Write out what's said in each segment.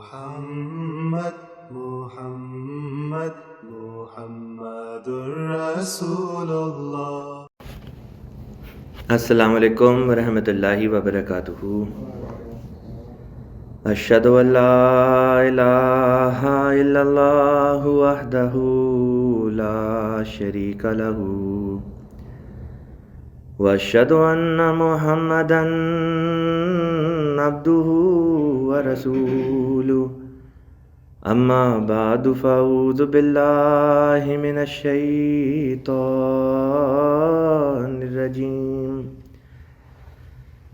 محمد محمد محمد رسول اللہ۔ السلام علیکم ورحمۃ اللہ وبرکاتہ۔ اشہد ان لا الہ الا اللہ وحدہ لا شریک لہ واشہد ان محمدا عبدہ ورسولہ، اما بعد فاعوذ باللہ من الشیطان الرجیم،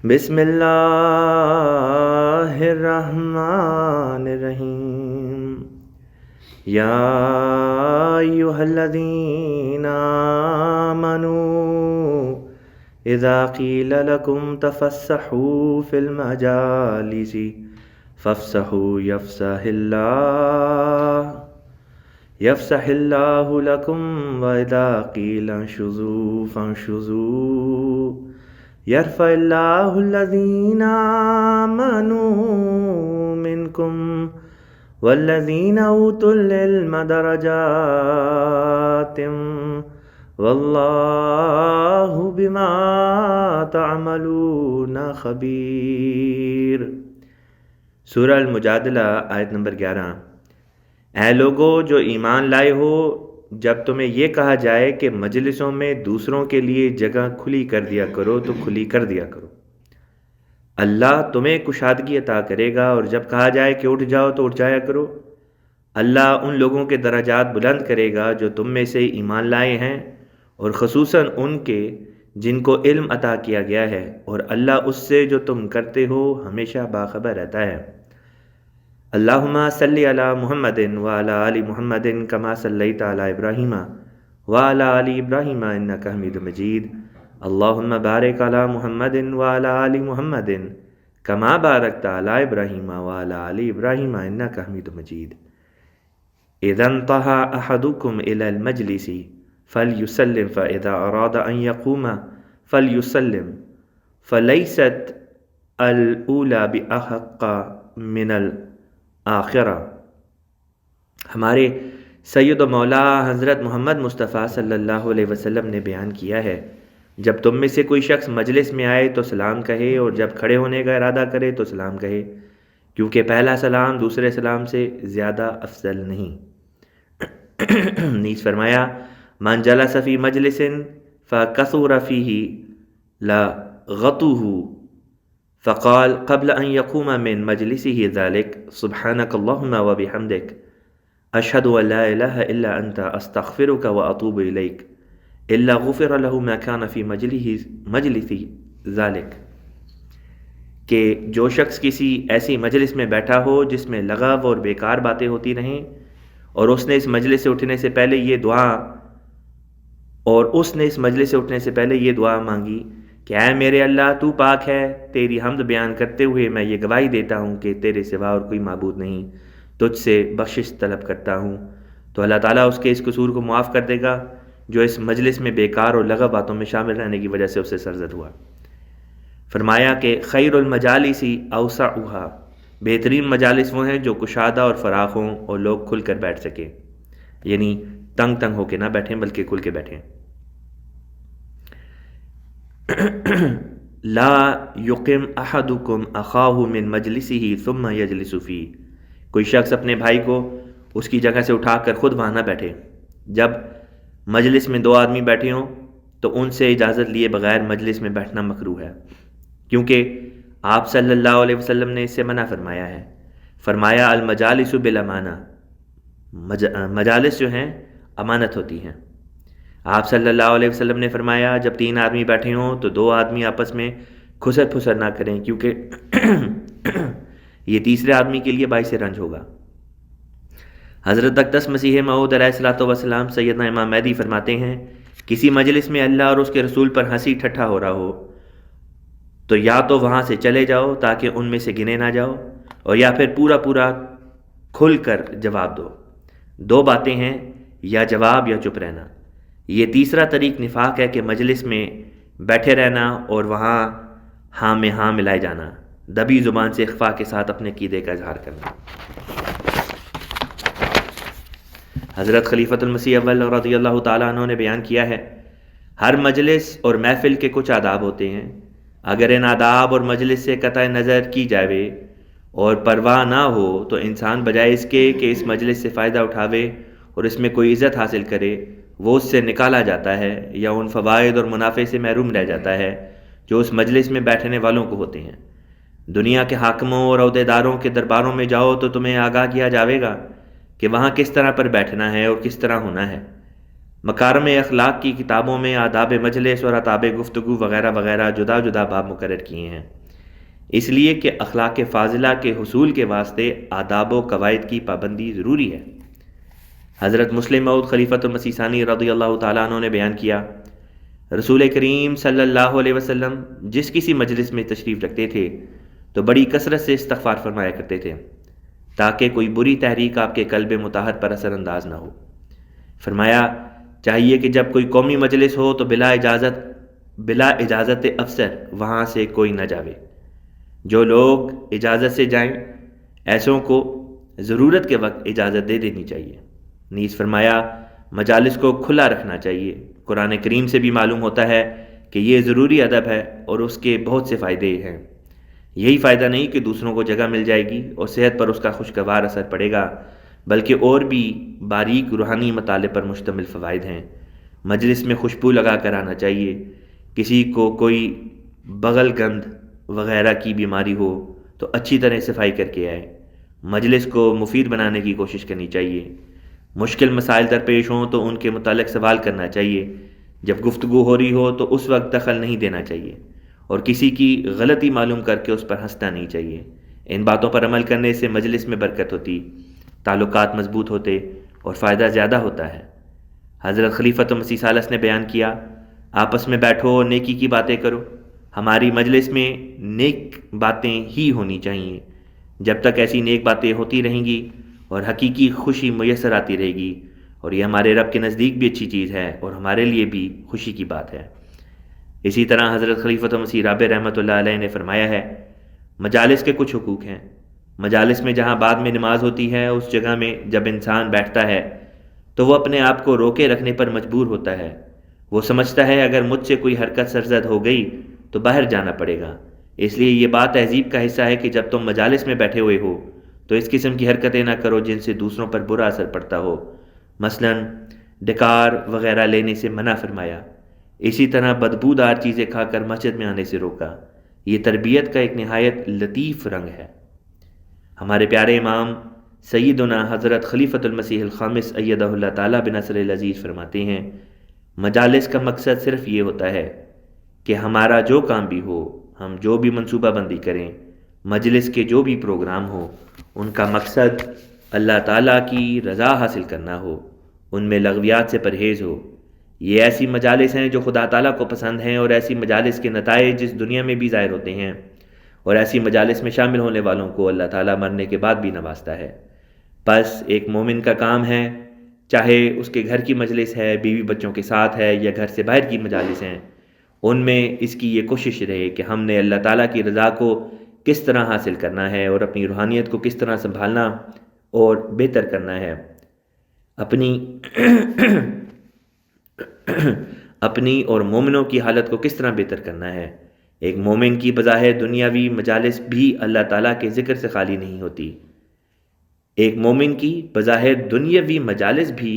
بسم اللہ الرحمن الرحیم۔ یا ایھا الذین آمنوا اذا قیل لکم تفسحوا فی المجالس فافسحوا یفسح اللہ لکم واذا قیل انشزوا فانشزوا یرفع اللہ الذین آمنوا منکم والذین اوتوا العلم درجات واللہ بما تعملون خبیر۔ سورہ المجادلہ آیت نمبر 11۔ اے لوگو جو ایمان لائے ہو، جب تمہیں یہ کہا جائے کہ مجلسوں میں دوسروں کے لیے جگہ کھلی کر دیا کرو تو کھلی کر دیا کرو، اللہ تمہیں کشادگی عطا کرے گا، اور جب کہا جائے کہ اٹھ جاؤ تو اٹھ جایا کرو، اللہ ان لوگوں کے درجات بلند کرے گا جو تم میں سے ایمان لائے ہیں، اور خصوصاً ان کے جن کو علم عطا کیا گیا ہے، اور اللہ اس سے جو تم کرتے ہو ہمیشہ باخبر رہتا ہے۔ اللہم صلی علی محمد وعلی آل محمد کما صلیت علی ابراہیم وعلی آل ابراہیم انک حمید مجید۔ اللہم بارک علی محمد وعلی آل محمد کما بارکت علی ابراہیم وعلی آل ابراہیم انک حمید مجید۔ اذا انتہى احدکم الی المجلس فلیسلم فاذا اراد ان یقوم فلیسلم فلیست الاولی باحق من آخرہ۔ ہمارے سید و مولا حضرت محمد مصطفیٰ صلی اللہ علیہ وسلم نے بیان کیا ہے، جب تم میں سے کوئی شخص مجلس میں آئے تو سلام کہے، اور جب کھڑے ہونے کا ارادہ کرے تو سلام کہے، کیونکہ پہلا سلام دوسرے سلام سے زیادہ افضل نہیں۔ نیز فرمایا، من جلس فی مجلس فکثر فیہ لغطہ فقال قبل ان يقوم من مجلسه ذلك سبحانك اللهم وبحمدك اشهد ان لا اله الا انت استغفرك واتوب اليك الا غفر له ما كان في مجلس ذلك، کہ جو شخص کسی ایسی مجلس میں بیٹھا ہو جس میں لغو اور بیکار باتیں ہوتی رہیں، اور اس نے اس مجلس سے اٹھنے سے پہلے یہ دعا مانگی کہ اے میرے اللہ، تو پاک ہے، تیری حمد بیان کرتے ہوئے میں یہ گواہی دیتا ہوں کہ تیرے سوا اور کوئی معبود نہیں، تجھ سے بخشش طلب کرتا ہوں، تو اللہ تعالیٰ اس کے اس قصور کو معاف کر دے گا جو اس مجلس میں بیکار اور لغو باتوں میں شامل رہنے کی وجہ سے اسے سرزد ہوا۔ فرمایا کہ خیر المجالس اوسعها، بہترین مجالس وہ ہیں جو کشادہ اور فراخ ہوں اور لوگ کھل کر بیٹھ سکیں، یعنی تنگ ہو کے نہ بیٹھیں بلکہ کھل کے بیٹھیں۔ لا یقم احدکم اخاہ من مجلسہ ثم یجلس فیہ، کوئی شخص اپنے بھائی کو اس کی جگہ سے اٹھا کر خود وہاں نہ بیٹھے۔ جب مجلس میں دو آدمی بیٹھے ہوں تو ان سے اجازت لیے بغیر مجلس میں بیٹھنا مکروہ ہے، کیونکہ آپ صلی اللہ علیہ وسلم نے اس سے منع فرمایا ہے۔ فرمایا المجالس بالامانہ، مجالس جو ہیں امانت ہوتی ہیں۔ آپ صلی اللہ علیہ وسلم نے فرمایا جب تین آدمی بیٹھے ہوں تو دو آدمی آپس میں کھسر پھسر نہ کریں، کیونکہ یہ تیسرے آدمی کے لیے باعث رنج ہوگا۔ حضرت اقدس مسیح موعود علیہ الصلوۃ والسلام سیدنا امام مہدی فرماتے ہیں، کسی مجلس میں اللہ اور اس کے رسول پر ہنسی ٹھٹھا ہو رہا ہو تو یا تو وہاں سے چلے جاؤ تاکہ ان میں سے گنے نہ جاؤ، اور یا پھر پورا کھل کر جواب دو۔ دو باتیں ہیں، یا جواب یا چپ رہنا۔ یہ تیسرا طریق نفاق ہے کہ مجلس میں بیٹھے رہنا اور وہاں ہاں میں ہاں ملائے جانا، دبی زبان سے اخفا کے ساتھ اپنے عقیدے کا اظہار کرنا۔ حضرت خلیفۃ المسیح اول رضی اللہ تعالیٰ عنہ نے بیان کیا ہے، ہر مجلس اور محفل کے کچھ آداب ہوتے ہیں، اگر ان آداب اور مجلس سے قطع نظر کی جائے اور پرواہ نہ ہو تو انسان بجائے اس کے کہ اس مجلس سے فائدہ اٹھاوے اور اس میں کوئی عزت حاصل کرے، وہ اس سے نکالا جاتا ہے یا ان فوائد اور منافع سے محروم رہ جاتا ہے جو اس مجلس میں بیٹھنے والوں کو ہوتے ہیں۔ دنیا کے حاکموں اور عہدیداروں کے درباروں میں جاؤ تو تمہیں آگاہ کیا جاوے گا کہ وہاں کس طرح پر بیٹھنا ہے اور کس طرح ہونا ہے۔ مکارم اخلاق کی کتابوں میں آداب مجلس اور آداب گفتگو وغیرہ وغیرہ جدا جدا باب مقرر کیے ہیں، اس لیے کہ اخلاق فاضلہ کے حصول کے واسطے آداب و قواعد کی پابندی ضروری ہے۔ حضرت مسلم موعود خلیفۃ المسیح ثانی رضی اللہ تعالیٰ عنہ نے بیان کیا، رسول کریم صلی اللہ علیہ وسلم جس کسی مجلس میں تشریف رکھتے تھے تو بڑی کثرت سے استغفار فرمایا کرتے تھے تاکہ کوئی بری تحریک آپ کے قلب مطہر پر اثر انداز نہ ہو۔ فرمایا چاہیے کہ جب کوئی قومی مجلس ہو تو بلا اجازت افسر وہاں سے کوئی نہ جاوے، جو لوگ اجازت سے جائیں ایسوں کو ضرورت کے وقت اجازت دے دینی چاہیے۔ نیز فرمایا مجالس کو کھلا رکھنا چاہیے۔ قرآن کریم سے بھی معلوم ہوتا ہے کہ یہ ضروری ادب ہے اور اس کے بہت سے فائدے ہیں۔ یہی فائدہ نہیں کہ دوسروں کو جگہ مل جائے گی اور صحت پر اس کا خوشگوار اثر پڑے گا، بلکہ اور بھی باریک روحانی مطالب پر مشتمل فوائد ہیں۔ مجلس میں خوشبو لگا کر آنا چاہیے، کسی کو کوئی بغل گند وغیرہ کی بیماری ہو تو اچھی طرح صفائی کر کے آئے۔ مجلس کو مفید بنانے کی کوشش کرنی چاہیے۔ مشکل مسائل درپیش ہوں تو ان کے متعلق سوال کرنا چاہیے۔ جب گفتگو ہو رہی ہو تو اس وقت دخل نہیں دینا چاہیے اور کسی کی غلطی معلوم کر کے اس پر ہنسنا نہیں چاہیے۔ ان باتوں پر عمل کرنے سے مجلس میں برکت ہوتی، تعلقات مضبوط ہوتے اور فائدہ زیادہ ہوتا ہے۔ حضرت خلیفۃ المسیح ثالث نے بیان کیا، آپس میں بیٹھو اور نیکی کی باتیں کرو۔ ہماری مجلس میں نیک باتیں ہی ہونی چاہیے۔ جب تک ایسی نیک باتیں ہوتی رہیں گی اور حقیقی خوشی میسر آتی رہے گی، اور یہ ہمارے رب کے نزدیک بھی اچھی چیز ہے اور ہمارے لیے بھی خوشی کی بات ہے۔ اسی طرح حضرت خلیفۃ المسیح رابع رحمۃ اللہ علیہ نے فرمایا ہے، مجالس کے کچھ حقوق ہیں۔ مجالس میں جہاں بعد میں نماز ہوتی ہے اس جگہ میں جب انسان بیٹھتا ہے تو وہ اپنے آپ کو روکے رکھنے پر مجبور ہوتا ہے۔ وہ سمجھتا ہے اگر مجھ سے کوئی حرکت سرزد ہو گئی تو باہر جانا پڑے گا۔ اس لیے یہ بات تہذیب کا حصہ ہے کہ جب تم مجالس میں بیٹھے ہوئے ہو تو اس قسم کی حرکتیں نہ کرو جن سے دوسروں پر برا اثر پڑتا ہو، مثلا ڈکار وغیرہ لینے سے منع فرمایا۔ اسی طرح بدبودار چیزیں کھا کر مسجد میں آنے سے روکا۔ یہ تربیت کا ایک نہایت لطیف رنگ ہے۔ ہمارے پیارے امام سیدنا حضرت خلیفۃ المسیح الخامس ایدہ اللہ تعالیٰ بنصر العزیز فرماتے ہیں، مجالس کا مقصد صرف یہ ہوتا ہے کہ ہمارا جو کام بھی ہو، ہم جو بھی منصوبہ بندی کریں، مجلس کے جو بھی پروگرام ہو، ان کا مقصد اللہ تعالیٰ کی رضا حاصل کرنا ہو، ان میں لغویات سے پرہیز ہو۔ یہ ایسی مجالس ہیں جو خدا تعالیٰ کو پسند ہیں اور ایسی مجالس کے نتائج اس دنیا میں بھی ظاہر ہوتے ہیں، اور ایسی مجالس میں شامل ہونے والوں کو اللہ تعالیٰ مرنے کے بعد بھی نوازتا ہے۔ بس ایک مومن کا کام ہے، چاہے اس کے گھر کی مجلس ہے، بیوی بچوں کے ساتھ ہے یا گھر سے باہر کی مجالس ہیں، ان میں اس کی یہ کوشش رہے کہ ہم نے اللہ تعالیٰ کی رضا کو کس طرح حاصل کرنا ہے اور اپنی روحانیت کو کس طرح سنبھالنا اور بہتر کرنا ہے، اپنی اور مومنوں کی حالت کو کس طرح بہتر کرنا ہے۔ ایک مومن کی بظاہر دنیاوی مجالس بھی اللہ تعالیٰ کے ذکر سے خالی نہیں ہوتی۔ ایک مومن کی بظاہر دنیاوی مجالس بھی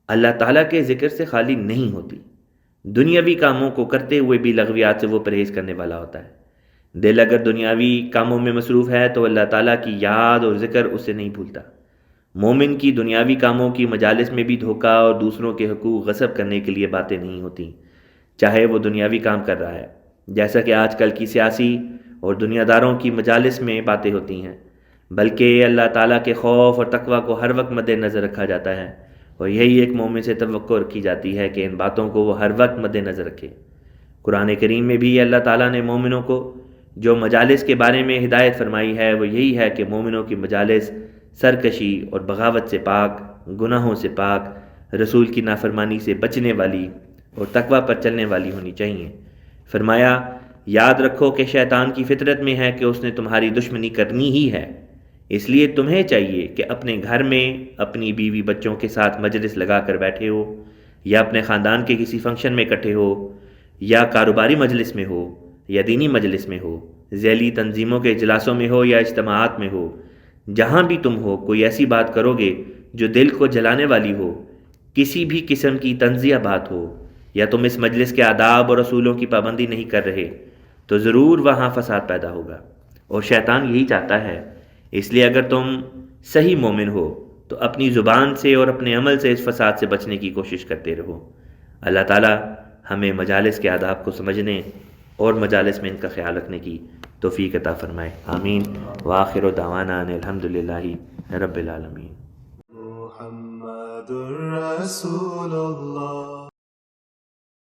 اللہ تعالیٰ کے ذکر سے خالی نہیں ہوتی۔ دنیاوی کاموں کو کرتے ہوئے بھی لغویات سے وہ پرہیز کرنے والا ہوتا ہے۔ دل اگر دنیاوی کاموں میں مصروف ہے تو اللہ تعالیٰ کی یاد اور ذکر اسے نہیں بھولتا۔ مومن کی دنیاوی کاموں کی مجالس میں بھی دھوکہ اور دوسروں کے حقوق غصب کرنے کے لیے باتیں نہیں ہوتی، چاہے وہ دنیاوی کام کر رہا ہے، جیسا کہ آج کل کی سیاسی اور دنیا داروں کی مجالس میں باتیں ہوتی ہیں، بلکہ اللہ تعالیٰ کے خوف اور تقوی کو ہر وقت مد نظر رکھا جاتا ہے، اور یہی ایک مومن سے توقع رکھی جاتی ہے کہ ان باتوں کو وہ ہر وقت مد نظر رکھے۔ قرآن کریم میں بھی اللہ تعالیٰ نے مومنوں کو جو مجالس کے بارے میں ہدایت فرمائی ہے وہ یہی ہے کہ مومنوں کی مجالس سرکشی اور بغاوت سے پاک، گناہوں سے پاک، رسول کی نافرمانی سے بچنے والی اور تقوی پر چلنے والی ہونی چاہیے۔ فرمایا یاد رکھو کہ شیطان کی فطرت میں ہے کہ اس نے تمہاری دشمنی کرنی ہی ہے، اس لیے تمہیں چاہیے کہ اپنے گھر میں اپنی بیوی بچوں کے ساتھ مجلس لگا کر بیٹھے ہو، یا اپنے خاندان کے کسی فنکشن میں اکٹھے ہو، یا کاروباری مجلس میں ہو، یا دینی مجلس میں ہو، ذیلی تنظیموں کے اجلاسوں میں ہو یا اجتماعات میں ہو، جہاں بھی تم ہو کوئی ایسی بات کرو گے جو دل کو جلانے والی ہو، کسی بھی قسم کی تنزیہ بات ہو، یا تم اس مجلس کے آداب اور اصولوں کی پابندی نہیں کر رہے، تو ضرور وہاں فساد پیدا ہوگا، اور شیطان یہی چاہتا ہے۔ اس لیے اگر تم صحیح مومن ہو تو اپنی زبان سے اور اپنے عمل سے اس فساد سے بچنے کی کوشش کرتے رہو۔ اللہ تعالی ہمیں مجالس کے آداب کو سمجھنے اور مجالس میں ان کا خیال رکھنے کی توفیق عطا فرمائے، آمین۔ وآخر دعوانا ان الحمدللہ رب العالمین۔ محمد رسول اللہ۔